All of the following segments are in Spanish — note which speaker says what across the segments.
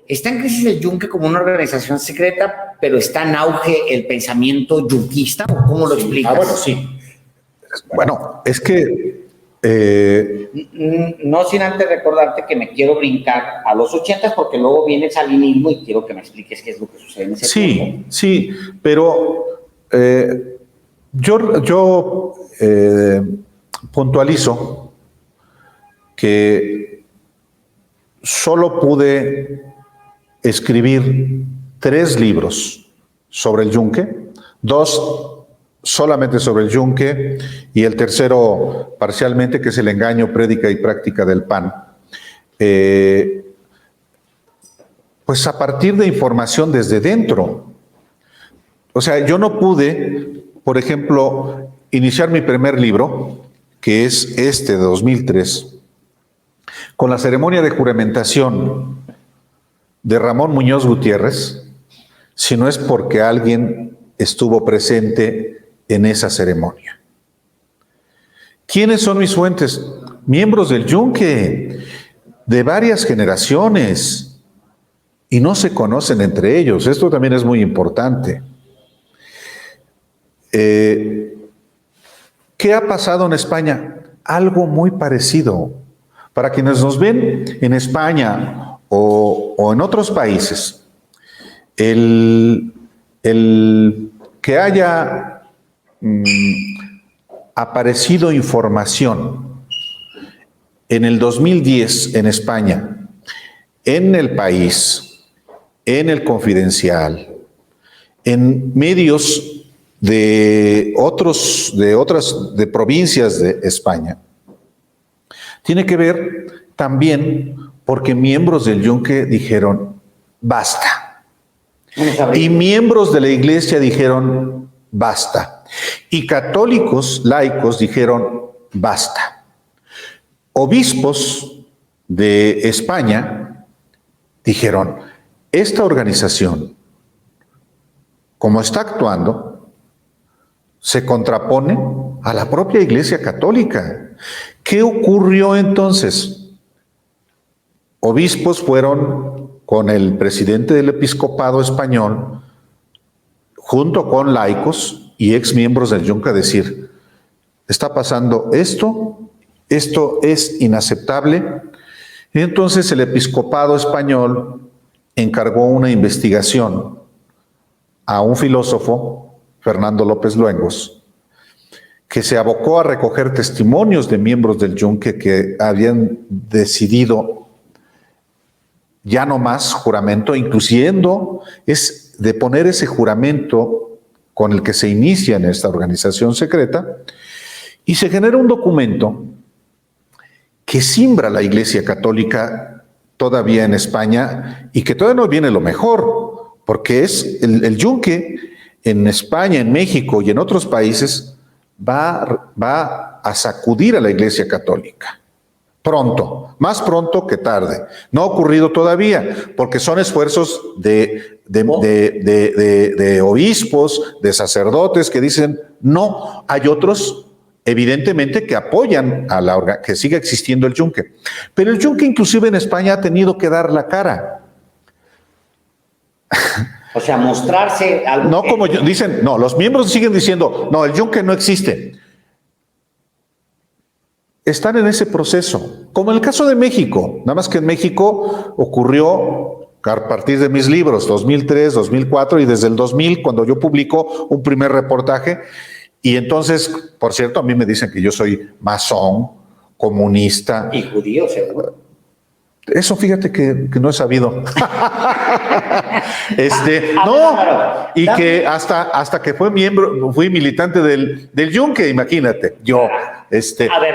Speaker 1: Está en crisis el Yunque como una organización secreta, pero está en auge el pensamiento yunquista, ¿o cómo lo explicas?
Speaker 2: Bueno, sí. Bueno, es que...
Speaker 1: No sin antes recordarte que me quiero brincar a los 80 porque luego viene el salinismo y quiero que me expliques qué es lo que sucede en ese tiempo.
Speaker 2: Sí, pero yo puntualizo que solo pude escribir 3 libros sobre el Yunque, 2 solamente sobre el Yunque y el tercero parcialmente, que es El engaño, prédica y práctica del PAN. Pues a partir de información desde dentro. O sea, yo no pude, por ejemplo, iniciar mi primer libro, que es este de 2003, con la ceremonia de juramentación de Ramón Muñoz Gutiérrez, si no es porque alguien estuvo presente en esa ceremonia. ¿Quiénes son mis fuentes? Miembros del Yunque, de varias generaciones, y no se conocen entre ellos. Esto también es muy importante. ¿Qué ha pasado en España? Algo muy parecido. Para quienes nos ven en España o en otros países, el que haya aparecido información en el 2010 en España, en El País, en El Confidencial, en medios de provincias de España, tiene que ver también porque miembros del Yunque dijeron basta. Y miembros de la iglesia dijeron basta. Y católicos laicos dijeron basta. Obispos de España dijeron, esta organización, como está actuando, se contrapone a la propia Iglesia Católica. ¿Qué ocurrió entonces? Obispos fueron con el presidente del episcopado español, junto con laicos y exmiembros del Yunque, a decir, está pasando esto es inaceptable. Y entonces el episcopado español encargó una investigación a un filósofo, Fernando López Luengos, que se abocó a recoger testimonios de miembros del Yunque que habían decidido ya no más juramento, incluyendo es de poner ese juramento con el que se inicia en esta organización secreta, y se genera un documento que simbra la Iglesia Católica todavía en España, y que todavía no viene lo mejor, porque es el Yunque en España, en México y en otros países va a sacudir a la Iglesia Católica. Pronto, más pronto que tarde. No ha ocurrido todavía, porque son esfuerzos de obispos, de sacerdotes que dicen no. Hay otros, evidentemente, que apoyan a que siga existiendo el Yunque. Pero el Yunque, inclusive en España, ha tenido que dar la cara.
Speaker 1: O sea, mostrarse algo.
Speaker 2: No, como dicen, no, los miembros siguen diciendo, no, el Yunque no existe. Están en ese proceso, como en el caso de México, nada más que en México ocurrió a partir de mis libros, 2003, 2004 y desde el 2000, cuando yo publico un primer reportaje, y entonces, por cierto, a mí me dicen que yo soy masón, comunista.
Speaker 1: Y judío, seguro.
Speaker 2: Eso fíjate que no he sabido. Y que hasta que fui militante del Yunque, imagínate. Yo,
Speaker 1: A ver,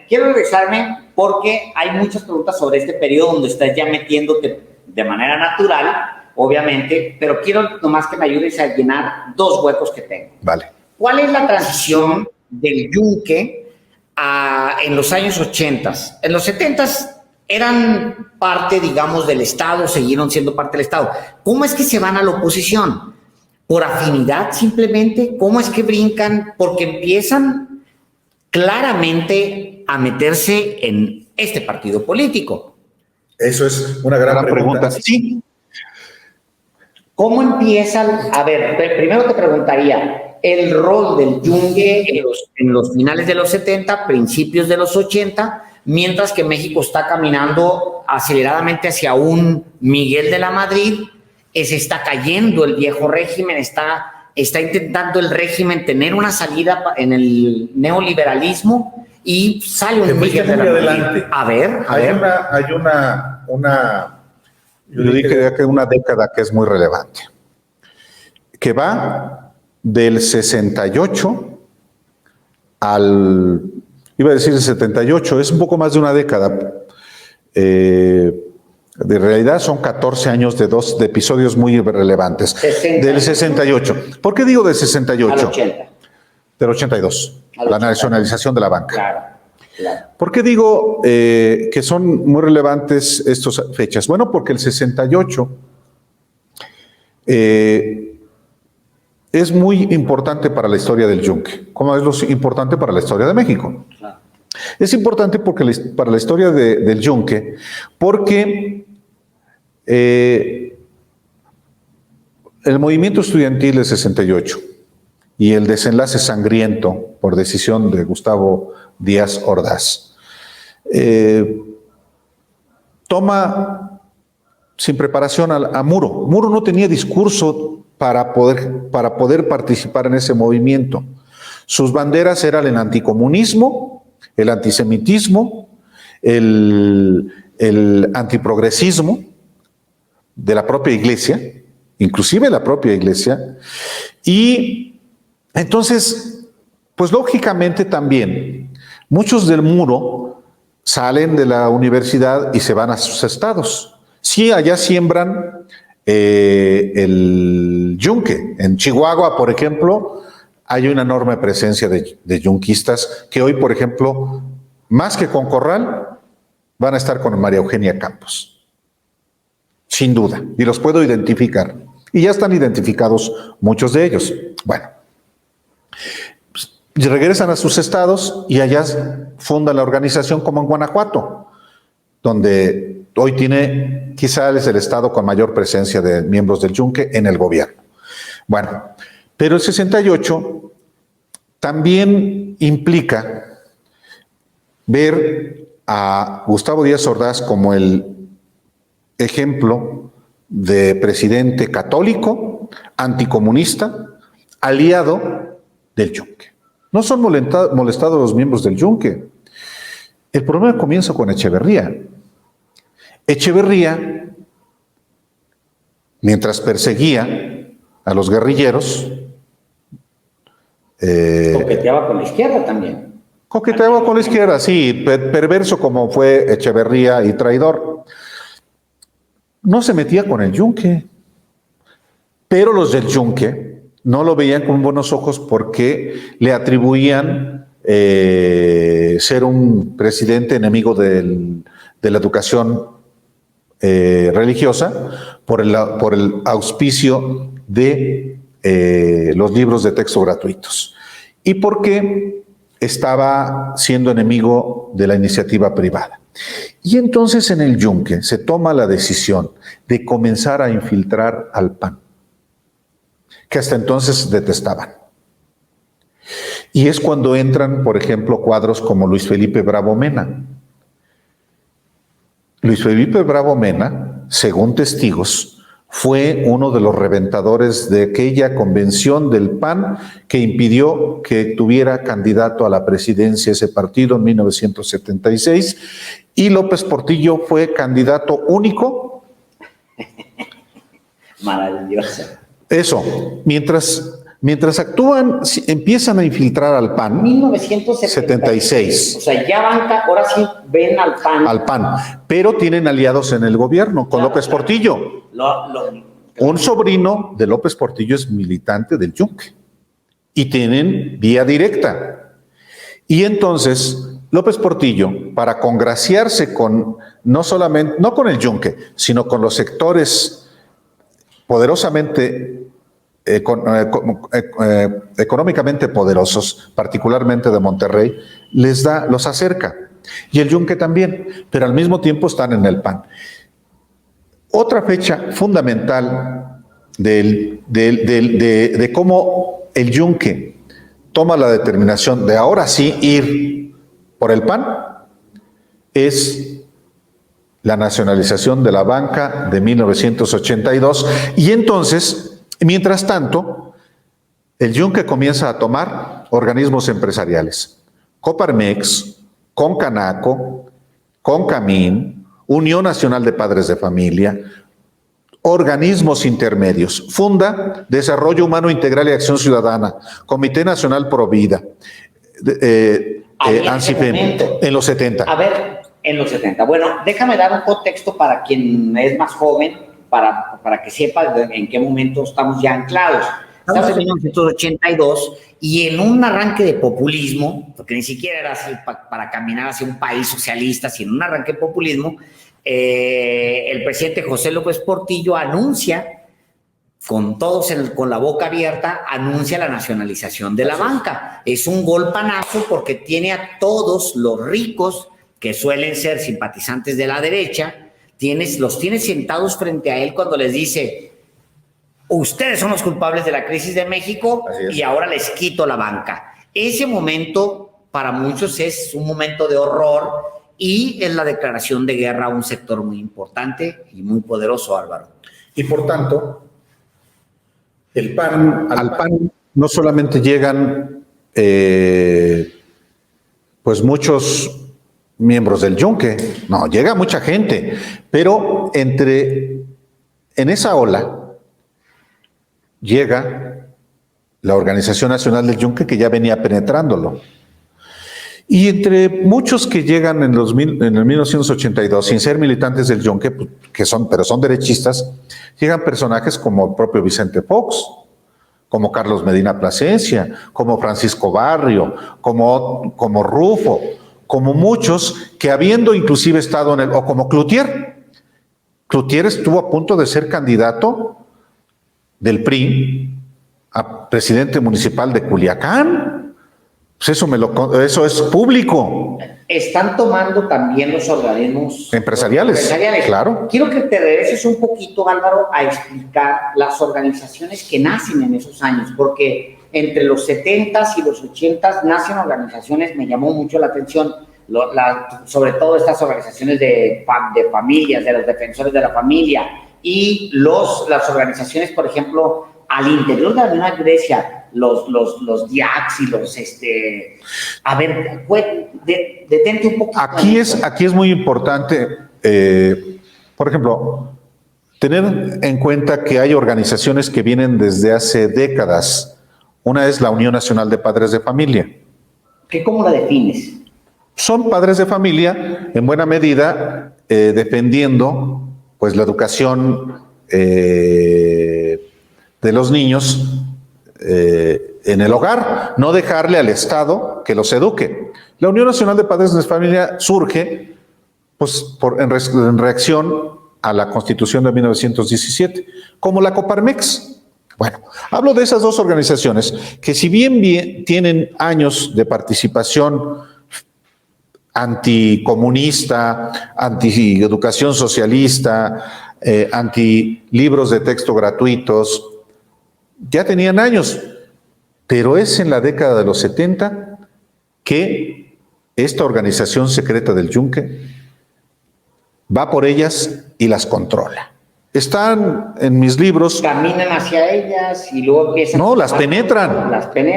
Speaker 1: quiero regresarme porque hay muchas preguntas sobre este periodo donde estás ya metiéndote de manera natural, obviamente, pero quiero nomás que me ayudes a llenar dos huecos que tengo.
Speaker 2: Vale.
Speaker 1: ¿Cuál es la transición del Yunque en los años 80? En los 70 eran parte, digamos, del Estado, siguieron siendo parte del Estado. ¿Cómo es que se van a la oposición? ¿Por afinidad simplemente? ¿Cómo es que brincan? Porque empiezan claramente a meterse en este partido político.
Speaker 3: Eso es una gran pregunta.
Speaker 2: Sí.
Speaker 1: ¿Cómo empiezan? A ver, primero te preguntaría, el rol del Yunque en los finales de los 70, principios de los 80, mientras que México está caminando aceleradamente hacia un Miguel de la Madrid, se está cayendo el viejo régimen, está intentando el régimen tener una salida en el neoliberalismo y sale un Miguel de la Madrid. A ver.
Speaker 3: Hay una
Speaker 2: yo diría que una década que es muy relevante, que va del 68 iba a decir el 78, es un poco más de una década. De realidad son 14 años de episodios muy relevantes.
Speaker 1: 68.
Speaker 2: Del 68. ¿Por qué digo del 68?
Speaker 1: Al 80.
Speaker 2: Del 82. La nacionalización de la banca.
Speaker 1: Claro.
Speaker 2: ¿Por qué digo que son muy relevantes estas fechas? Bueno, porque el 68 es muy importante para la historia del Yunque, como es importante para la historia de México.
Speaker 1: Claro.
Speaker 2: Es importante para la historia del Yunque, porque el movimiento estudiantil del 68 y el desenlace sangriento por decisión de Gustavo Díaz Ordaz toma sin preparación a Muro. Muro no tenía discurso para poder participar en ese movimiento. Sus banderas eran el anticomunismo, el antisemitismo, el antiprogresismo de la propia iglesia, inclusive la propia iglesia, y entonces, pues lógicamente también, muchos del Muro salen de la universidad y se van a sus estados. Sí, allá siembran el Yunque. En Chihuahua, por ejemplo, hay una enorme presencia de yunquistas que hoy, por ejemplo, más que con Corral, van a estar con María Eugenia Campos. Sin duda. Y los puedo identificar. Y ya están identificados muchos de ellos. Bueno. Regresan a sus estados y allá fundan la organización como en Guanajuato, donde hoy tiene, quizás es el estado con mayor presencia de miembros del Yunque en el gobierno. Bueno, pero el 68 también implica ver a Gustavo Díaz Ordaz como el ejemplo de presidente católico, anticomunista, aliado del Yunque. No son molestados los miembros del Yunque. El problema comienza con Echeverría. Echeverría, mientras perseguía a los guerrilleros,
Speaker 1: coqueteaba con la izquierda también.
Speaker 2: Coqueteaba con la izquierda, sí, perverso como fue Echeverría y traidor. No se metía con el Yunque, pero los del Yunque no lo veían con buenos ojos porque le atribuían ser un presidente enemigo de la educación religiosa por el auspicio de los libros de texto gratuitos y porque estaba siendo enemigo de la iniciativa privada. Y entonces en el Yunque se toma la decisión de comenzar a infiltrar al PAN, que hasta entonces detestaban. Y es cuando entran, por ejemplo, cuadros como Luis Felipe Bravo Mena. Luis Felipe Bravo Mena, según testigos, fue uno de los reventadores de aquella convención del PAN que impidió que tuviera candidato a la presidencia ese partido en 1976, y López Portillo fue candidato único.
Speaker 1: Maravilloso.
Speaker 2: Eso, mientras actúan, empiezan a infiltrar al PAN.
Speaker 1: 1976. O sea, ya banca, ahora sí ven al PAN.
Speaker 2: Al PAN, pero tienen aliados en el gobierno con López Portillo. Un sobrino de López Portillo es militante del Yunque y tienen vía directa. Y entonces López Portillo, para congraciarse con no con el Yunque, sino con los sectores poderosamente económicamente poderosos, particularmente de Monterrey, los acerca. Y el Yunque también, pero al mismo tiempo están en el PAN. Otra fecha fundamental de cómo el Yunque toma la determinación de ahora sí ir por el PAN es la nacionalización de la banca de 1982. Y entonces, mientras tanto, el Yunque comienza a tomar organismos empresariales. Coparmex, Concanaco, Concamín, Unión Nacional de Padres de Familia, organismos intermedios. Funda Desarrollo Humano Integral y Acción Ciudadana, Comité Nacional Pro Vida, ANSIFEM, en los 70.
Speaker 1: A ver, en los 70. Bueno, déjame dar un contexto para quien es más joven, para que sepa en qué momento estamos ya anclados. Estamos en 1982 y en un arranque de populismo, porque ni siquiera era así para caminar hacia un país socialista, sino un arranque de populismo, el presidente José López Portillo anuncia, con la boca abierta, anuncia la nacionalización de la banca. Es un golpanazo porque tiene a todos los ricos, que suelen ser simpatizantes de la derecha, los tiene sentados frente a él cuando les dice: ustedes son los culpables de la crisis de México y ahora les quito la banca. Ese momento para muchos es un momento de horror y es la declaración de guerra a un sector muy importante y muy poderoso, Álvaro.
Speaker 3: Y por tanto, al PAN
Speaker 2: no solamente llegan pues muchos miembros del Yunque, no, llega mucha gente, pero en esa ola llega la Organización Nacional del Yunque, que ya venía penetrándolo. Y entre muchos que llegan en el 1982, sin ser militantes del Yunque, pero son derechistas, llegan personajes como el propio Vicente Fox, como Carlos Medina Plasencia, como Francisco Barrio, como Rufo, como muchos que habiendo inclusive estado o como Cloutier. Cloutier estuvo a punto de ser candidato del PRI a presidente municipal de Culiacán. Pues eso es público.
Speaker 1: Están tomando también los organismos
Speaker 2: empresariales. Claro.
Speaker 1: Quiero que te regreses un poquito, Álvaro, a explicar las organizaciones que nacen en esos años, porque entre los 70s y los 80s nacen organizaciones, me llamó mucho la atención, sobre todo estas organizaciones de familias, de los defensores de la familia, y las organizaciones, por ejemplo, al interior de la misma Grecia, los DIACs y los a ver, detente un poco.
Speaker 2: Aquí es muy importante, por ejemplo, tener en cuenta que hay organizaciones que vienen desde hace décadas. Una es la Unión Nacional de Padres de Familia.
Speaker 1: ¿Cómo la defines?
Speaker 2: Son padres de familia, en buena medida, defendiendo pues la educación de los niños en el hogar, no dejarle al Estado que los eduque. La Unión Nacional de Padres de Familia surge pues, en reacción a la Constitución de 1917, como la Coparmex. Bueno, hablo de esas dos organizaciones que si bien tienen años de participación anticomunista, anti-educación socialista, anti-libros de texto gratuitos, ya tenían años, pero es en la década de los 70 que esta organización secreta del Yunque va por ellas y las controla. Están en mis libros.
Speaker 1: Caminan hacia ellas y luego empiezan.
Speaker 2: No, las penetran.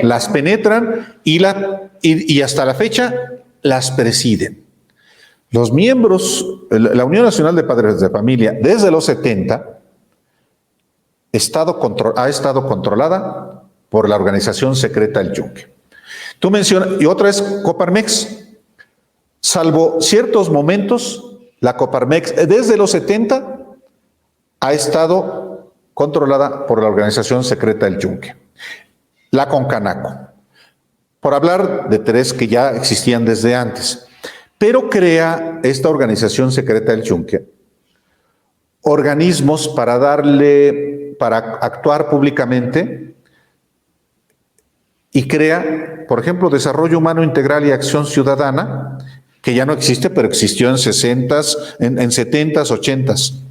Speaker 2: Las penetran y hasta la fecha las presiden. Los miembros, la Unión Nacional de Padres de Familia, desde los 70, ha estado controlada por la organización secreta El Yunque. Tú mencionas, y otra es Coparmex. Salvo ciertos momentos, la Coparmex desde los 70 ha estado controlada por la organización secreta El Yunque. La Concanaco, por hablar de tres que ya existían desde antes. Pero crea esta organización secreta El Yunque organismos para actuar públicamente y crea, por ejemplo, Desarrollo Humano Integral y Acción Ciudadana, que ya no existe, pero existió en 60s, en 70s, 80s.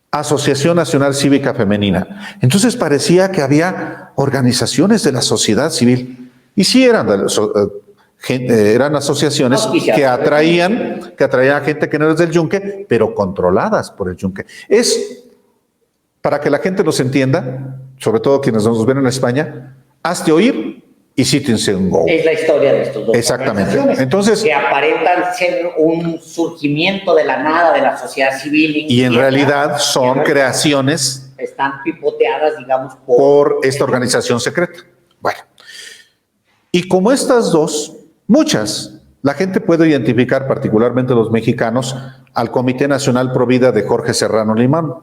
Speaker 2: Asociación Nacional Cívica Femenina. Entonces parecía que había organizaciones de la sociedad civil. Y sí eran asociaciones que atraían a gente que no es del Yunque, pero controladas por el Yunque. Es, para que la gente nos entienda, sobre todo quienes nos ven en España, hazte oír y cítense un go.
Speaker 1: Es la historia de estos dos.
Speaker 2: Exactamente. Entonces,
Speaker 1: que aparentan ser un surgimiento de la nada de la sociedad civil.
Speaker 2: Y en realidad son creaciones.
Speaker 1: Están pipoteadas, digamos,
Speaker 2: por esta organización secreta. Bueno. Y como estas dos, muchas, la gente puede identificar, particularmente los mexicanos, al Comité Nacional Pro Vida de Jorge Serrano Limón.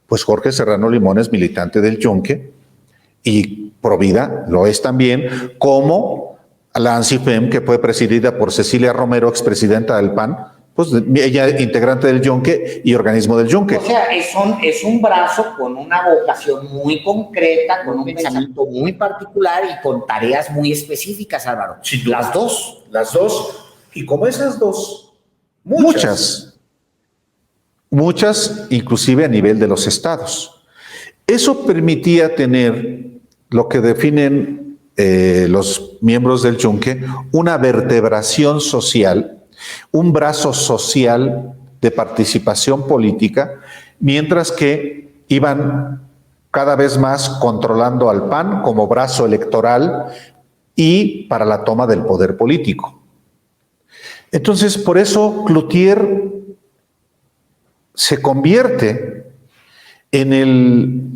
Speaker 2: Pues Jorge Serrano Limón es militante del Yunque y Pro Vida lo es también, como la ANSIFEM, que fue presidida por Cecilia Romero, expresidenta del PAN, pues ella integrante del Yunque y organismo del Yunque.
Speaker 1: O sea, es un brazo con una vocación muy concreta, con un pensamiento muy particular y con tareas muy específicas, Álvaro.
Speaker 3: Sí,
Speaker 1: las dos.
Speaker 3: Las dos. Y como esas dos,
Speaker 2: muchas, inclusive a nivel de los estados. Eso permitía tener lo que definen los miembros del Yunque, una vertebración social, un brazo social de participación política, mientras que iban cada vez más controlando al PAN como brazo electoral y para la toma del poder político. Entonces, por eso Cloutier se convierte en el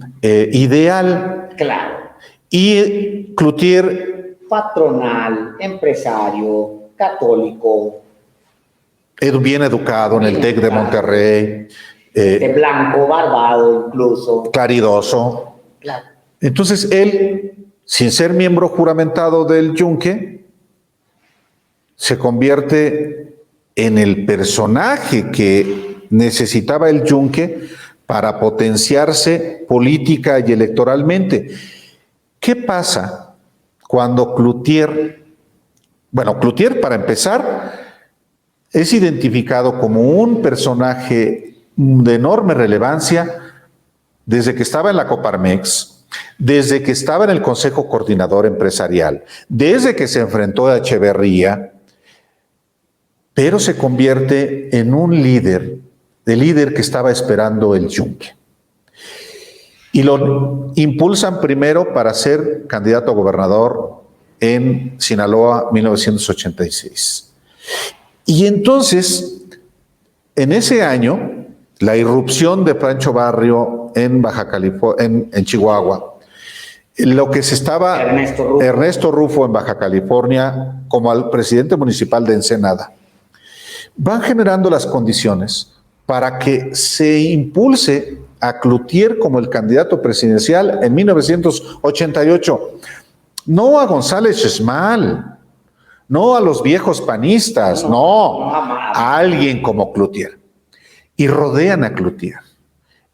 Speaker 2: ideal.
Speaker 1: Claro.
Speaker 2: Y Cloutier,
Speaker 1: patronal, empresario, católico,
Speaker 2: bien educado en el TEC de Monterrey,
Speaker 1: de blanco, barbado incluso,
Speaker 2: claridoso.
Speaker 1: Claro.
Speaker 2: Entonces él, sin ser miembro juramentado del Yunque, se convierte en el personaje que necesitaba el Yunque para potenciarse política y electoralmente. ¿Qué pasa cuando Cloutier, para empezar, es identificado como un personaje de enorme relevancia desde que estaba en la Coparmex, desde que estaba en el Consejo Coordinador Empresarial, desde que se enfrentó a Echeverría, pero se convierte en un líder, el líder que estaba esperando el Yunque. Y lo impulsan primero para ser candidato a gobernador en Sinaloa 1986. Y entonces, en ese año, la irrupción de Pancho Barrio en Baja California, en Chihuahua, lo que se estaba Ernesto Rufo en Baja California como al presidente municipal de Ensenada, van generando las condiciones para que se impulse a Cloutier como el candidato presidencial en 1988. No a González Esmal, no a los viejos panistas, no, a alguien como Cloutier. Y rodean a Cloutier.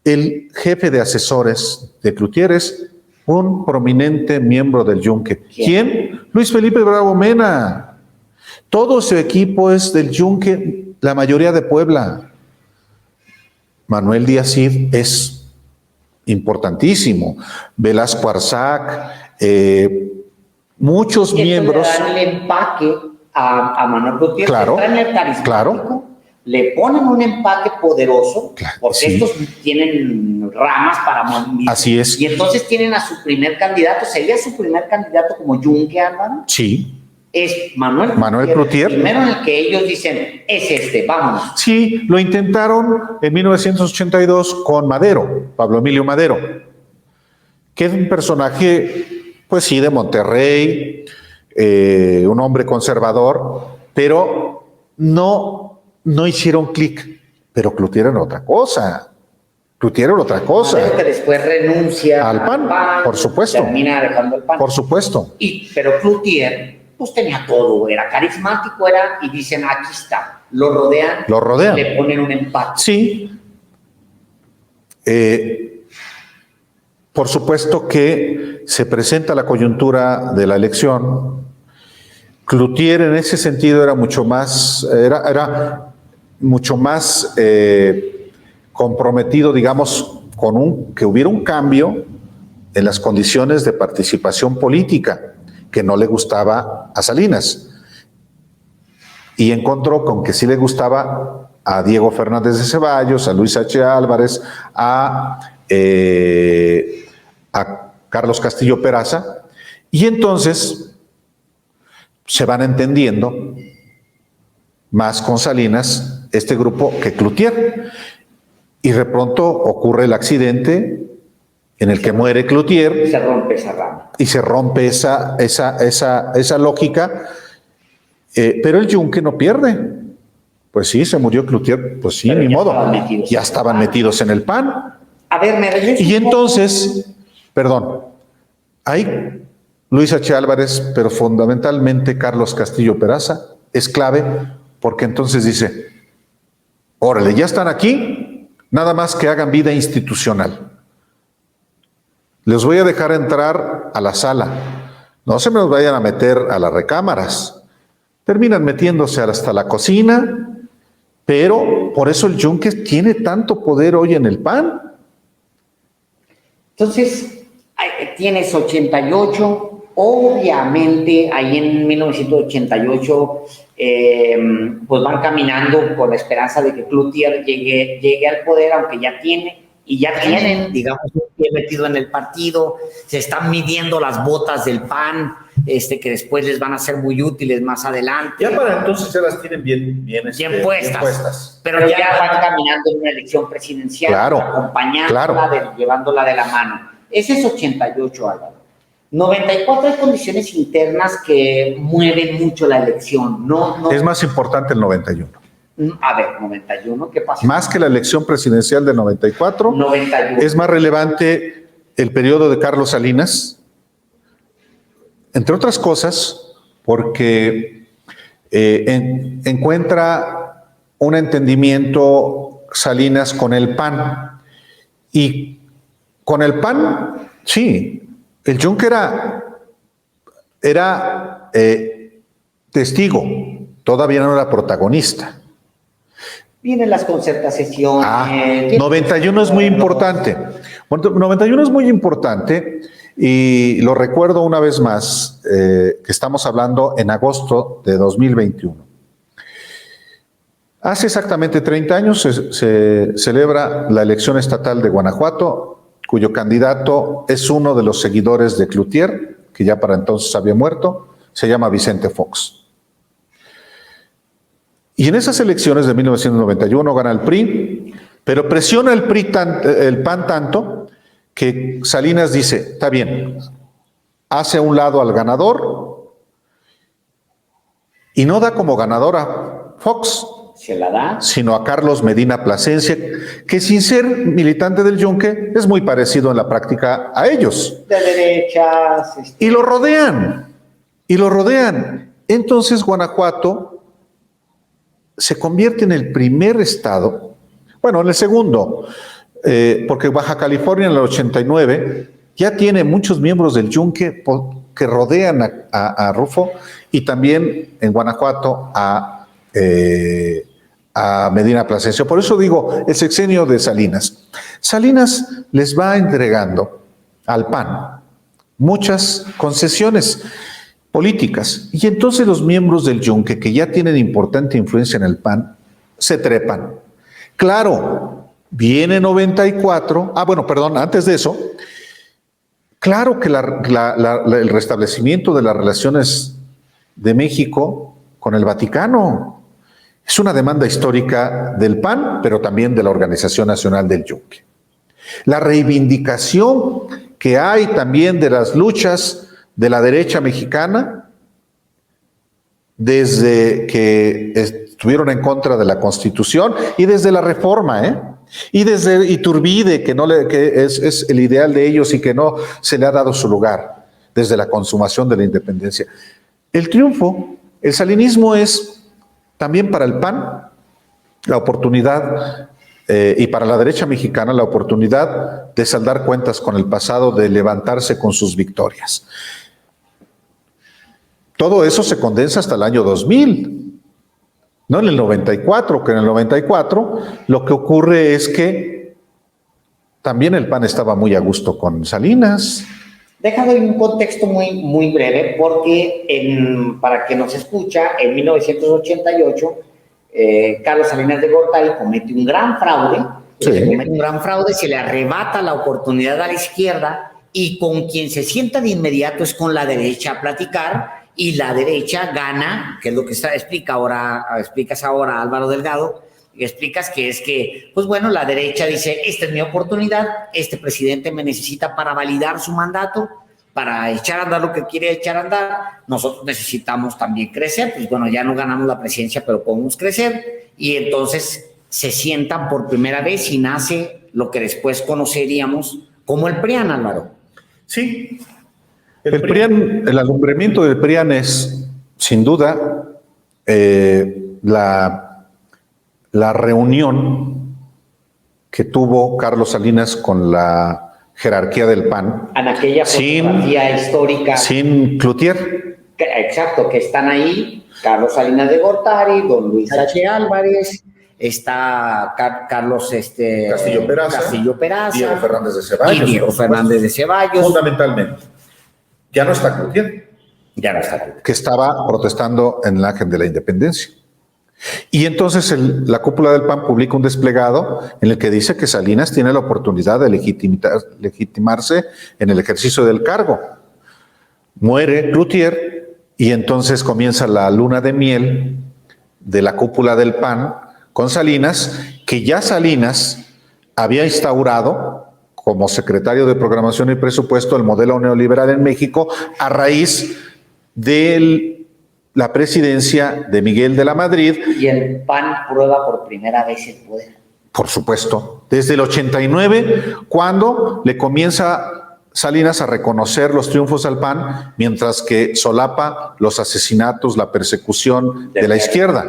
Speaker 2: El jefe de asesores de Cloutier es un prominente miembro del Yunque. ¿Quién? Luis Felipe Bravo Mena. Todo su equipo es del Yunque, la mayoría de Puebla. Manuel Díaz Cid es importantísimo. Velasco Arzac, muchos miembros.
Speaker 1: Le dan el empaque a Manuel Gutiérrez,
Speaker 2: claro,
Speaker 1: le traen el carismático,
Speaker 2: claro.
Speaker 1: le ponen un empaque poderoso,
Speaker 2: Claro,
Speaker 1: porque
Speaker 2: sí.
Speaker 1: estos tienen ramas para mover.
Speaker 2: Así es.
Speaker 1: Y entonces tienen a su primer candidato, sería su primer candidato como Yunque, Álvaro,
Speaker 2: Sí,
Speaker 1: es Manuel
Speaker 2: Cloutier.
Speaker 1: Primero en el que ellos dicen, es vámonos.
Speaker 2: Sí, lo intentaron en 1982 con Madero, Pablo Emilio Madero, que es un personaje, pues sí, de Monterrey, un hombre conservador, pero no hicieron clic. Pero Cloutier era otra cosa. Cloutier era otra cosa.
Speaker 1: Madero que después renuncia
Speaker 2: Al PAN, por supuesto.
Speaker 1: Termina dejando el PAN.
Speaker 2: Por supuesto.
Speaker 1: Pero Cloutier, pues tenía todo, era carismático, y dicen, aquí está, lo rodean. Le ponen un empate.
Speaker 2: Sí. Por supuesto que se presenta la coyuntura de la elección. Cloutier en ese sentido era mucho más, comprometido, digamos, con que hubiera un cambio en las condiciones de participación política que no le gustaba a Salinas. Y encontró con que sí le gustaba a Diego Fernández de Ceballos, a Luis H. Álvarez, a Carlos Castillo Peraza, y entonces se van entendiendo más con Salinas este grupo que Cloutier. Y de pronto ocurre el accidente en el que muere Cloutier.
Speaker 1: Se rompe esa rama.
Speaker 2: Y se rompe esa lógica. Pero el Yunque no pierde. Pues sí, se murió Cloutier, pues sí,
Speaker 1: pero
Speaker 2: ni modo.
Speaker 1: Ya
Speaker 2: estaban metidos en el PAN.
Speaker 1: A ver, me regreso.
Speaker 2: Y entonces, perdón, ahí Luis H. Álvarez, pero fundamentalmente Carlos Castillo Peraza, es clave, porque entonces dice, órale, ya están aquí, nada más que hagan vida institucional. Les voy a dejar entrar a la sala. No se me los vayan a meter a las recámaras. Terminan metiéndose hasta la cocina, pero por eso el Yunque tiene tanto poder hoy en el PAN.
Speaker 1: Entonces, tienes 88, obviamente ahí en 1988 pues van caminando con la esperanza de que Cloutier llegue al poder, aunque ya tienen, digamos, un pie metido en el partido, se están midiendo las botas del PAN, que después les van a ser muy útiles más adelante.
Speaker 3: Ya para entonces ya las tienen bien puestas.
Speaker 1: Pero ya van caminando en una elección presidencial, acompañándola, llevándola de la mano. Ese es 88, Álvaro. 94 hay condiciones internas que mueven mucho la elección.
Speaker 2: Es más importante el 91.
Speaker 1: A ver, 91, ¿qué pasa?
Speaker 2: Más que la elección presidencial de 94,
Speaker 1: 91.
Speaker 2: Es más relevante el periodo de Carlos Salinas, entre otras cosas, porque encuentra un entendimiento Salinas con el PAN. Y con el PAN, sí, el Yunque era testigo, todavía no era protagonista.
Speaker 1: Vienen las concertaciones.
Speaker 2: 91 es muy importante. 91 es muy importante y lo recuerdo una vez más, que estamos hablando en agosto de 2021. Hace exactamente 30 años se celebra la elección estatal de Guanajuato, cuyo candidato es uno de los seguidores de Cloutier, que ya para entonces había muerto, se llama Vicente Fox. Y en esas elecciones de 1991 gana el PRI, pero presiona el PAN tanto que Salinas dice, está bien, hace a un lado al ganador y no da como ganador a Fox,
Speaker 1: se la da,
Speaker 2: sino a Carlos Medina Plasencia, que sin ser militante del Yunque es muy parecido en la práctica a ellos.
Speaker 1: De derechas.
Speaker 2: Y lo rodean. Entonces Guanajuato se convierte en el primer estado, bueno, en el segundo, porque Baja California en el 89 ya tiene muchos miembros del Yunque que rodean a Rufo, y también en Guanajuato a Medina Plasencia. Por eso digo, el sexenio de Salinas. Salinas les va entregando al PAN muchas concesiones políticas, y entonces los miembros del Yunque, que ya tienen importante influencia en el PAN, se trepan. Claro, viene 94, antes de eso, claro que el restablecimiento de las relaciones de México con el Vaticano es una demanda histórica del PAN, pero también de la Organización Nacional del Yunque. La reivindicación que hay también de las luchas de la derecha mexicana desde que estuvieron en contra de la Constitución y desde la Reforma, y desde Iturbide, que es el ideal de ellos y que no se le ha dado su lugar desde la consumación de la independencia. El triunfo, el salinismo es también para el PAN la oportunidad y para la derecha mexicana la oportunidad de saldar cuentas con el pasado, de levantarse con sus victorias. Todo eso se condensa hasta el año 2000, no en el 94, que en el 94 lo que ocurre es que también el PAN estaba muy a gusto con Salinas.
Speaker 1: Déjame un contexto muy breve, porque para que nos escucha, en 1988, Carlos Salinas de Gortari comete un gran fraude. Se le arrebata la oportunidad a la izquierda y con quien se sienta de inmediato es con la derecha a platicar, y la derecha gana, que es lo que explicas ahora, Álvaro Delgado. Explicas que es que, pues bueno, la derecha dice, esta es mi oportunidad, este presidente me necesita para validar su mandato, para echar a andar lo que quiere echar a andar, nosotros necesitamos también crecer, pues bueno, ya no ganamos la presidencia, pero podemos crecer, y entonces se sientan por primera vez y nace lo que después conoceríamos como el PRIAN, Álvaro.
Speaker 2: Sí. El PRIAN, el alumbramiento del PRIAN es, sin duda, la reunión que tuvo Carlos Salinas con la jerarquía del PAN.
Speaker 1: En aquella fotografía histórica.
Speaker 2: Sin Cloutier.
Speaker 1: Exacto, que están ahí Carlos Salinas de Gortari, don Luis H. Álvarez, está Carlos Castillo Peraza,
Speaker 3: Diego Fernández de Ceballos. Fundamentalmente. Ya no está Cloutier.
Speaker 2: Que estaba protestando en el Ángel de la Independencia. Y entonces la cúpula del PAN publica un desplegado en el que dice que Salinas tiene la oportunidad de legitimarse en el ejercicio del cargo. Muere Cloutier y entonces comienza la luna de miel de la cúpula del PAN con Salinas, que ya Salinas había instaurado como secretario de Programación y Presupuesto el modelo neoliberal en México a raíz de la presidencia de Miguel de la Madrid.
Speaker 1: Y el PAN prueba por primera vez el poder.
Speaker 2: Por supuesto, desde el 89, cuando le comienza Salinas a reconocer los triunfos al PAN, mientras que solapa los asesinatos, la persecución de la izquierda.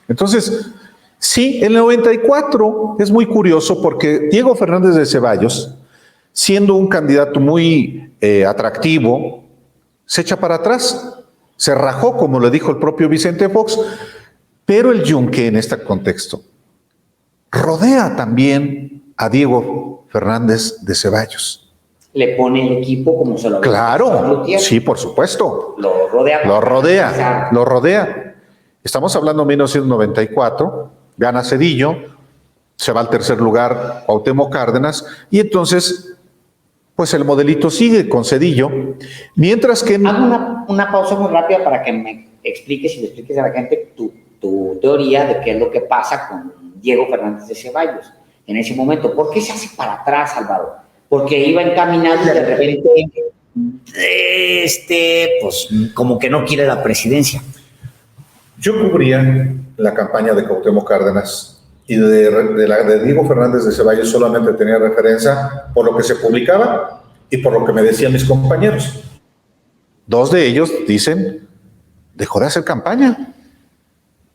Speaker 2: Entonces, sí, el 94 es muy curioso porque Diego Fernández de Ceballos, siendo un candidato muy atractivo, se echa para atrás, se rajó, como le dijo el propio Vicente Fox, pero el Yunque en este contexto rodea también a Diego Fernández de Ceballos.
Speaker 1: Le pone el equipo como se lo ve.
Speaker 2: Claro, sí, por supuesto.
Speaker 1: Lo
Speaker 2: rodea. Estamos hablando de 1994, gana Zedillo, se va al tercer lugar Cuauhtémoc Cárdenas, y entonces, pues el modelito sigue con Zedillo, mientras que...
Speaker 1: Hago una pausa muy rápida para que me expliques y le expliques a la gente tu teoría de qué es lo que pasa con Diego Fernández de Ceballos en ese momento. ¿Por qué se hace para atrás, Álvaro? Porque iba encaminado y de repente, pues como que no quiere la presidencia.
Speaker 3: Yo cubría la campaña de Cuauhtémoc Cárdenas y de Diego Fernández de Ceballos solamente tenía referencia por lo que se publicaba y por lo que me decían mis compañeros.
Speaker 2: Dos de ellos dicen, dejó de hacer campaña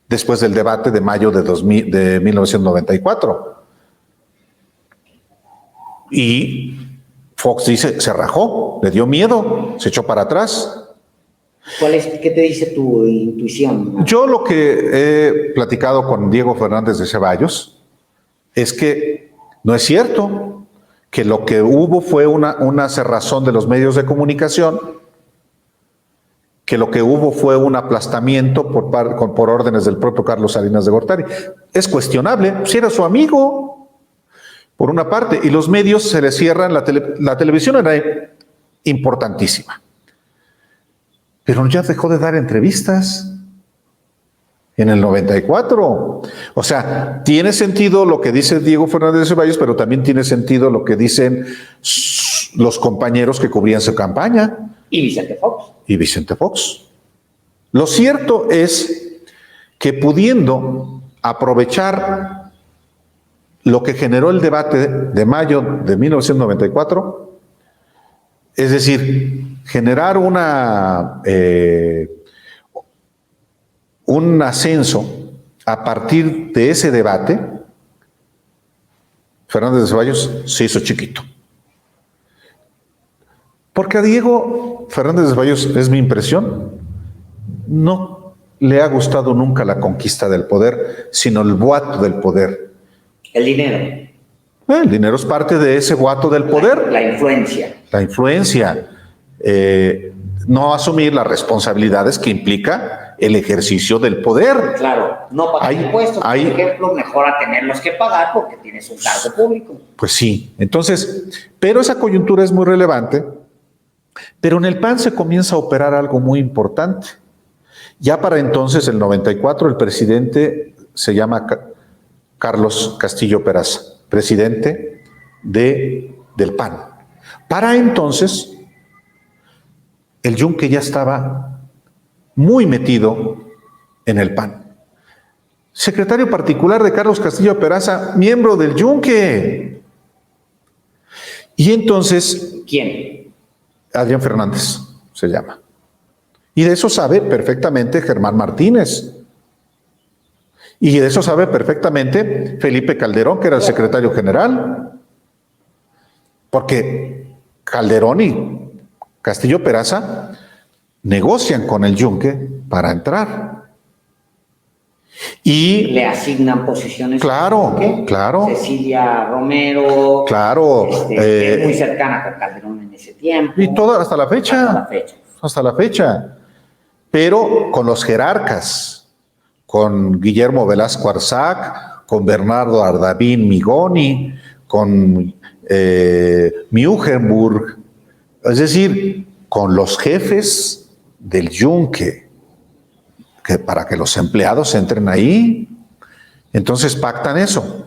Speaker 2: después del debate de mayo de 1994. Y Fox dice, se rajó, le dio miedo, se echó para atrás.
Speaker 1: ¿Qué te dice tu intuición?
Speaker 2: Yo lo que he platicado con Diego Fernández de Ceballos es que no es cierto, que lo que hubo fue una cerrazón de los medios de comunicación, que lo que hubo fue un aplastamiento por órdenes del propio Carlos Salinas de Gortari. Es cuestionable, si era su amigo, por una parte, y los medios se le cierran, la televisión era importantísima, pero ya dejó de dar entrevistas en el 94. O sea, tiene sentido lo que dice Diego Fernández de Ceballos, pero también tiene sentido lo que dicen los compañeros que cubrían su campaña.
Speaker 1: Y Vicente Fox.
Speaker 2: Y Vicente Fox. Lo cierto es que pudiendo aprovechar lo que generó el debate de mayo de 1994, es decir, generar un ascenso a partir de ese debate, Fernández de Ceballos se hizo chiquito. Porque a Diego Fernández de Ceballos, es mi impresión, no le ha gustado nunca la conquista del poder, sino el boato del poder.
Speaker 1: El dinero.
Speaker 2: El dinero es parte de ese boato del poder.
Speaker 1: La influencia.
Speaker 2: La influencia. No asumir las responsabilidades que implica el ejercicio del poder.
Speaker 1: Claro, no pagar impuestos, por ejemplo, mejor a tenerlos que pagar porque tienes un cargo público.
Speaker 2: Pues sí, entonces, pero esa coyuntura es muy relevante, pero en el PAN se comienza a operar algo muy importante. Ya para entonces, el 94, el presidente se llama Carlos Castillo Peraza, presidente del PAN. Para entonces, el Yunque ya estaba muy metido en el PAN. Secretario particular de Carlos Castillo Peraza, miembro del Yunque. Y entonces...
Speaker 1: ¿Quién?
Speaker 2: Adrián Fernández se llama. Y de eso sabe perfectamente Germán Martínez. Y de eso sabe perfectamente Felipe Calderón, que era el secretario general. Porque Calderón y Castillo Peraza negocian con el Yunque para entrar. Y
Speaker 1: le asignan posiciones.
Speaker 2: Claro, claro.
Speaker 1: Cecilia Romero.
Speaker 2: Claro.
Speaker 1: Es muy cercana con Calderón en ese tiempo.
Speaker 2: Y todo hasta la fecha. Hasta la fecha. Pero con los jerarcas, con Guillermo Velasco Arzac, con Bernardo Ardavín Migoni, con Mugenburg, es decir, con los jefes del Yunque, para que los empleados entren ahí. Entonces pactan eso.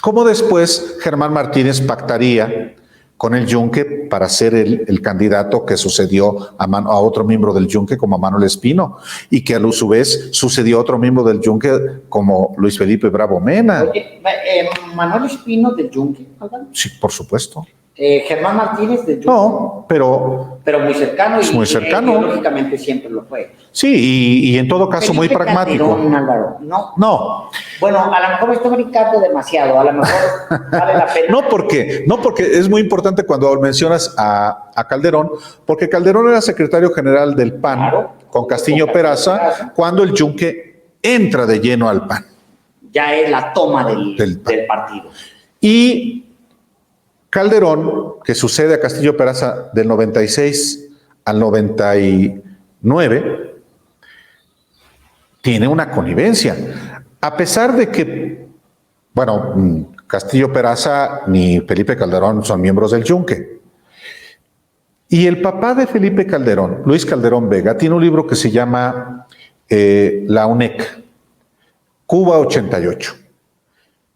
Speaker 2: Como después Germán Martínez pactaría con el Yunque para ser el candidato que sucedió a otro miembro del Yunque como a Manuel Espino, y que a su vez sucedió a otro miembro del Yunque como Luis Felipe Bravo Mena.
Speaker 1: Oye, ¿Manuel Espino del Yunque?
Speaker 2: Sí, por supuesto.
Speaker 1: Germán Martínez del Yunque.
Speaker 2: No, pero
Speaker 1: muy cercano.
Speaker 2: Es muy cercano.
Speaker 1: Ideológicamente siempre lo fue.
Speaker 2: Sí, y en todo caso Felipe muy pragmático.
Speaker 1: Calderón, Álvaro, no. Bueno, a lo mejor estoy brincando demasiado, a lo mejor vale la pena.
Speaker 2: No, porque es muy importante cuando mencionas a Calderón, porque Calderón era secretario general del PAN, claro, con Castillo Peraza, cuando el Yunque entra de lleno al PAN.
Speaker 1: Ya es la toma del partido.
Speaker 2: Y Calderón, que sucede a Castillo Peraza del 96 al 99, tiene una connivencia. A pesar de que, bueno, Castillo Peraza ni Felipe Calderón son miembros del Yunque. Y el papá de Felipe Calderón, Luis Calderón Vega, tiene un libro que se llama La UNEC, Cuba 88.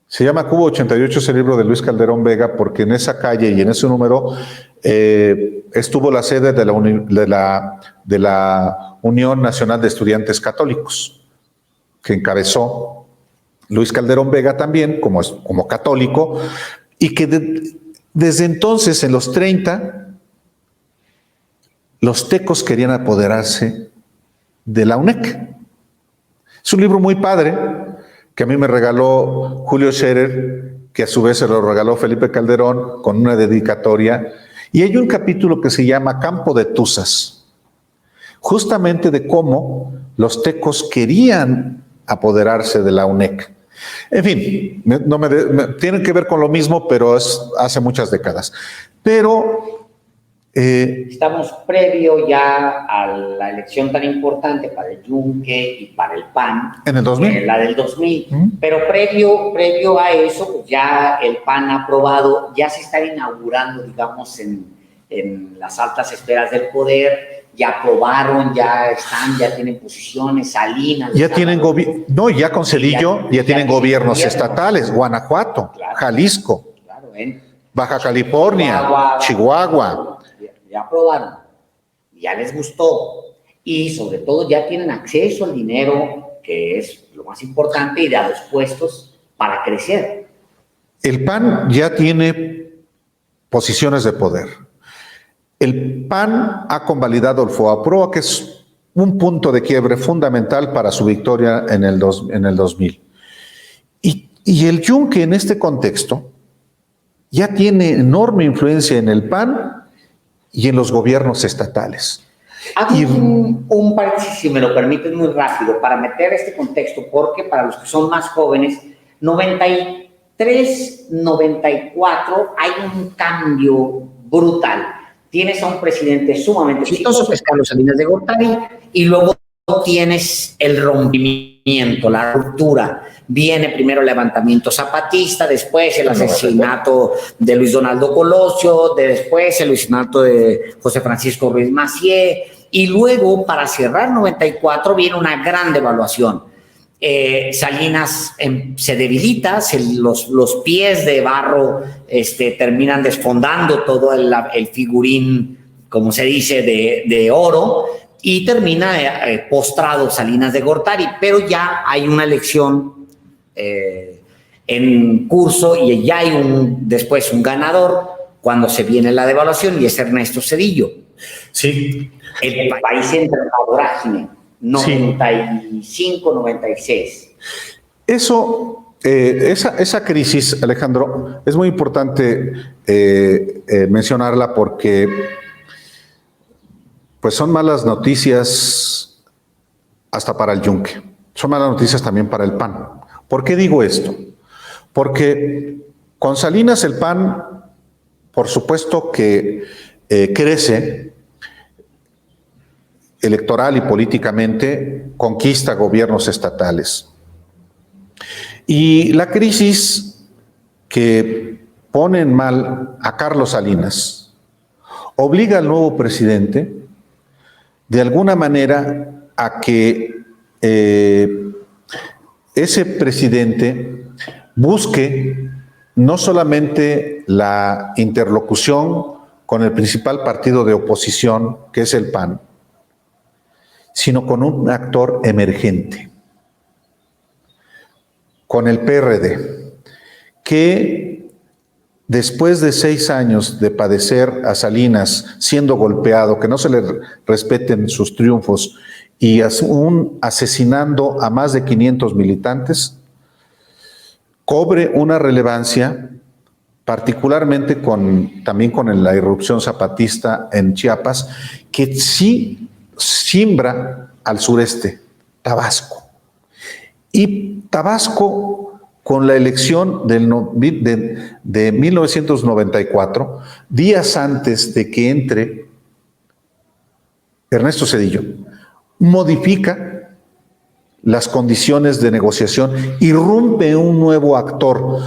Speaker 2: Se llama Cuba 88, es el libro de Luis Calderón Vega, porque en esa calle y en ese número estuvo la sede de la Unión Nacional de Estudiantes Católicos, que encabezó Luis Calderón Vega también, como católico, y que desde entonces, en los 30, los tecos querían apoderarse de la UNEC. Es un libro muy padre, que a mí me regaló Julio Scherer, que a su vez se lo regaló Felipe Calderón, con una dedicatoria, y hay un capítulo que se llama Campo de Tuzas, justamente de cómo los tecos querían apoderarse de la UNEC. En fin, tienen que ver con lo mismo, pero es hace muchas décadas. Pero
Speaker 1: Estamos previo ya a la elección tan importante para el Yunque y para el PAN.
Speaker 2: ¿En el 2000?
Speaker 1: La del 2000. Pero previo a eso, pues ya el PAN ha aprobado, ya se está inaugurando, digamos, en las altas esferas del poder. Ya aprobaron, ya tienen posiciones, Salinas.
Speaker 2: Ya tienen gobierno, ya con Cedillo, ya tienen gobiernos estatales, Guanajuato, claro, Jalisco, claro, Baja California, Chihuahua.
Speaker 1: Ya aprobaron, ya les gustó y sobre todo ya tienen acceso al dinero, que es lo más importante, y a los puestos para crecer.
Speaker 2: El PAN ya tiene posiciones de poder. El PAN ha convalidado el FOAPROA, que es un punto de quiebre fundamental para su victoria en el 2000. Y el Yunque en este contexto ya tiene enorme influencia en el PAN y en los gobiernos estatales.
Speaker 1: Hago un paréntesis, si me lo permiten, muy rápido, para meter este contexto, porque para los que son más jóvenes, 93, 94, hay un cambio brutal. Tienes a un presidente sumamente exitoso, que es Carlos Salinas de Gortari, y luego tienes el rompimiento, la ruptura. Viene primero el levantamiento zapatista, después el asesinato de Luis Donaldo Colosio, después el asesinato de José Francisco Ruiz Massieu, y luego, para cerrar 94, viene una gran devaluación. Salinas se debilita, los pies de barro terminan desfondando todo el figurín, como se dice, de oro, y termina postrado Salinas de Gortari, pero ya hay una elección en curso y ya hay después un ganador cuando se viene la devaluación, y es Ernesto Zedillo.
Speaker 3: Sí.
Speaker 1: El país entra en la vorágine. 95, 96.
Speaker 2: Eso, esa crisis, Alejandro, es muy importante mencionarla porque pues son malas noticias hasta para el Yunque, son malas noticias también para el PAN. ¿Por qué digo esto? Porque con Salinas el PAN, por supuesto que crece electoral y políticamente, conquista gobiernos estatales. Y la crisis que pone en mal a Carlos Salinas obliga al nuevo presidente, de alguna manera, a que ese presidente busque no solamente la interlocución con el principal partido de oposición, que es el PAN, sino con un actor emergente, con el PRD, que después de 6 años de padecer a Salinas siendo golpeado, que no se le respeten sus triunfos y aún asesinando a más de 500 militantes, cobre una relevancia, particularmente también con la irrupción zapatista en Chiapas, que sí siembra al sureste, Tabasco. Y Tabasco, con la elección de 1994, días antes de que entre Ernesto Zedillo, modifica las condiciones de negociación, irrumpe un nuevo actor.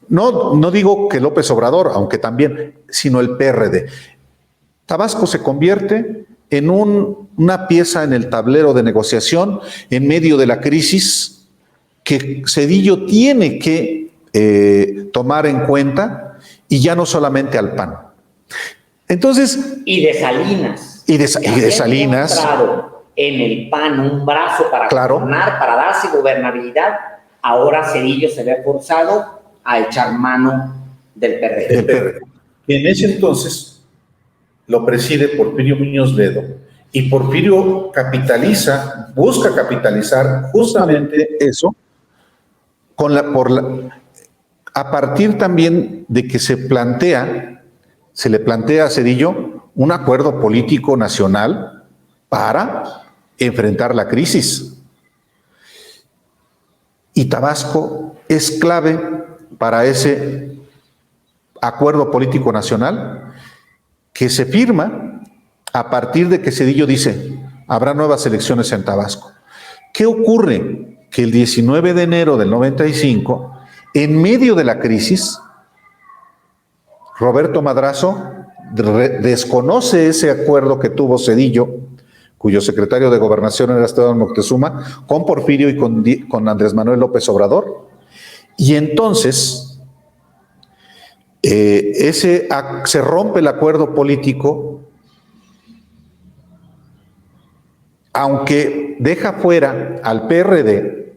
Speaker 2: No digo que López Obrador, aunque también, sino el PRD. Tabasco se convierte en una pieza en el tablero de negociación en medio de la crisis que Zedillo tiene que tomar en cuenta, y ya no solamente al PAN. Entonces...
Speaker 1: Y de Salinas.
Speaker 2: Y de Salinas.
Speaker 1: En el PAN un brazo para gobernar, para darse gobernabilidad. Ahora Zedillo se ve forzado a echar mano del PRD.
Speaker 3: En ese entonces lo preside Porfirio Muñoz Ledo, y Porfirio busca capitalizar justamente eso a partir también de que se le plantea a Zedillo un acuerdo político nacional para enfrentar la crisis. Y Tabasco es clave para ese acuerdo político nacional
Speaker 2: que se firma a partir de que Zedillo dice, habrá nuevas elecciones en Tabasco. ¿Qué ocurre? Que el 19 de enero del 95, en medio de la crisis, Roberto Madrazo desconoce ese acuerdo que tuvo Zedillo, cuyo secretario de Gobernación era Esteban Moctezuma, con Porfirio y con Andrés Manuel López Obrador, y entonces se rompe el acuerdo político, aunque deja fuera al PRD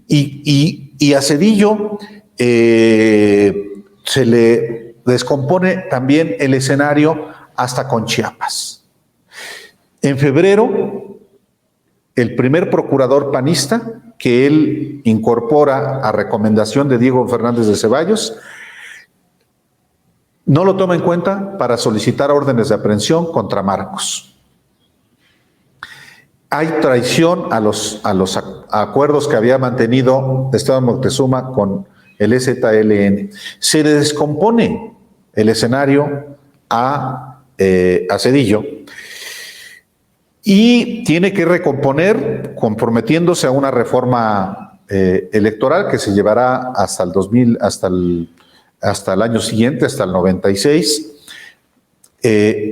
Speaker 2: y a Zedillo se le descompone también el escenario hasta con Chiapas. En febrero, el primer procurador panista que él incorpora a recomendación de Diego Fernández de Ceballos, no lo toma en cuenta para solicitar órdenes de aprehensión contra Marcos. Hay traición a los acuerdos que había mantenido Esteban Moctezuma con el EZLN. Se le descompone el escenario a Zedillo y tiene que recomponer comprometiéndose a una reforma electoral que se llevará hasta el 2000, hasta el año siguiente, hasta el 96,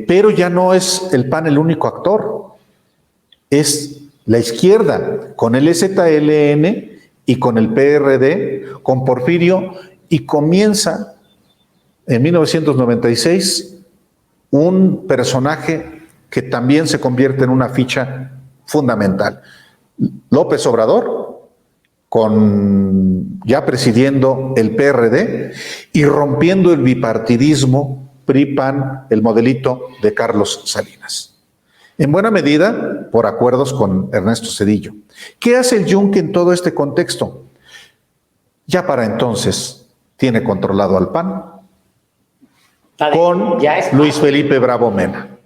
Speaker 2: pero ya no es el PAN el único actor. Es la izquierda con el EZLN y con el PRD, con Porfirio, y comienza en 1996 un personaje que también se convierte en una ficha fundamental. López Obrador, ya presidiendo el PRD y rompiendo el bipartidismo PRI-PAN, el modelito de Carlos Salinas. En buena medida por acuerdos con Ernesto Zedillo. ¿Qué hace el Yunque en todo este contexto? Ya para entonces tiene controlado al PAN con Luis Felipe Bravo Mena.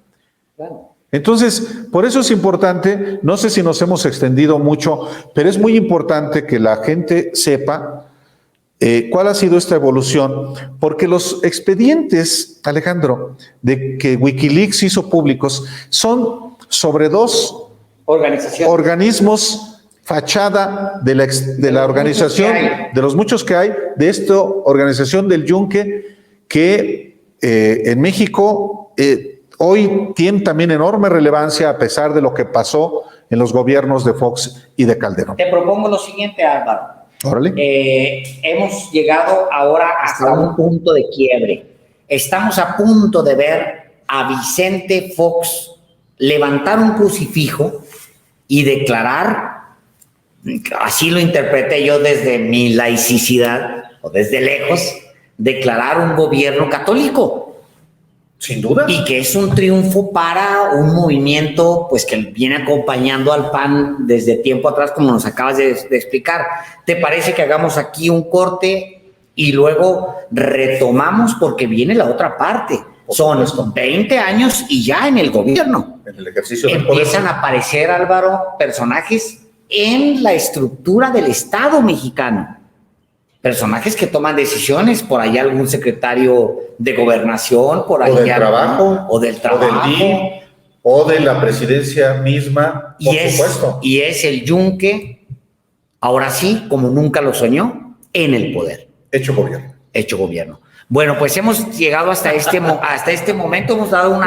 Speaker 2: Entonces, por eso es importante, no sé si nos hemos extendido mucho, pero es muy importante que la gente sepa cuál ha sido esta evolución, porque los expedientes, Alejandro, de que Wikileaks hizo públicos son sobre dos organismos fachada de la organización, de los muchos que hay, de esta organización del Yunque, que en México hoy tiene también enorme relevancia a pesar de lo que pasó en los gobiernos de Fox y de Calderón.
Speaker 1: Te propongo lo siguiente, Álvaro.
Speaker 2: Órale.
Speaker 1: Hemos llegado ahora hasta un punto de quiebre. Estamos a punto de ver a Vicente Fox levantar un crucifijo y declarar, así lo interpreté yo desde mi laicidad o desde lejos, declarar un gobierno católico.
Speaker 3: Sin duda.
Speaker 1: Y que es un triunfo para un movimiento pues que viene acompañando al PAN desde tiempo atrás, como nos acabas de explicar. ¿Te parece que hagamos aquí un corte y luego retomamos porque viene la otra parte? Son 20 años y ya en el gobierno.
Speaker 3: En el ejercicio del
Speaker 1: empiezan a aparecer, Álvaro, personajes en la estructura del Estado mexicano. Personajes que toman decisiones, por ahí algún secretario de gobernación, por ahí
Speaker 3: o del trabajo,
Speaker 1: o del DIF,
Speaker 3: o de la presidencia misma, por supuesto.
Speaker 1: Y es el Yunque, ahora sí, como nunca lo soñó, en el poder.
Speaker 3: Hecho gobierno.
Speaker 1: Hecho gobierno. Bueno, pues hemos llegado hasta este momento, hemos dado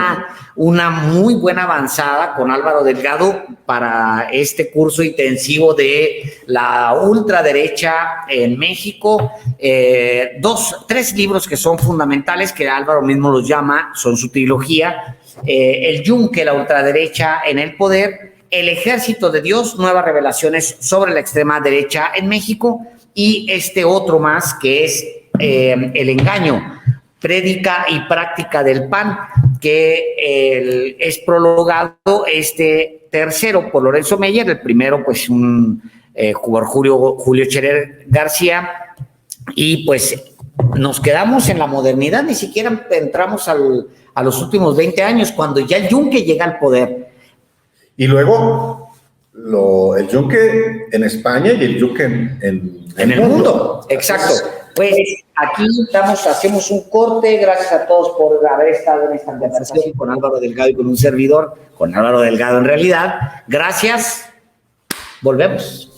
Speaker 1: una muy buena avanzada con Álvaro Delgado para este curso intensivo de la ultraderecha en México. 3 libros que son fundamentales, que Álvaro mismo los llama, son su trilogía: El Yunque, la ultraderecha en el poder, El Ejército de Dios, nuevas revelaciones sobre la extrema derecha en México, y este otro más que es El Engaño, prédica y práctica del PAN, que es prologado este tercero por Lorenzo Meyer, el primero pues por Julio Scherer García, y pues nos quedamos en la modernidad, ni siquiera entramos a los últimos 20 años, cuando ya el Yunque llega al poder.
Speaker 3: Y luego el Yunque en España y el Yunque en
Speaker 1: el mundo. Exacto. Pues aquí hacemos un corte. Gracias a todos por haber estado en esta conversación con Álvaro Delgado y con un servidor, con Álvaro Delgado en realidad. Gracias. Volvemos.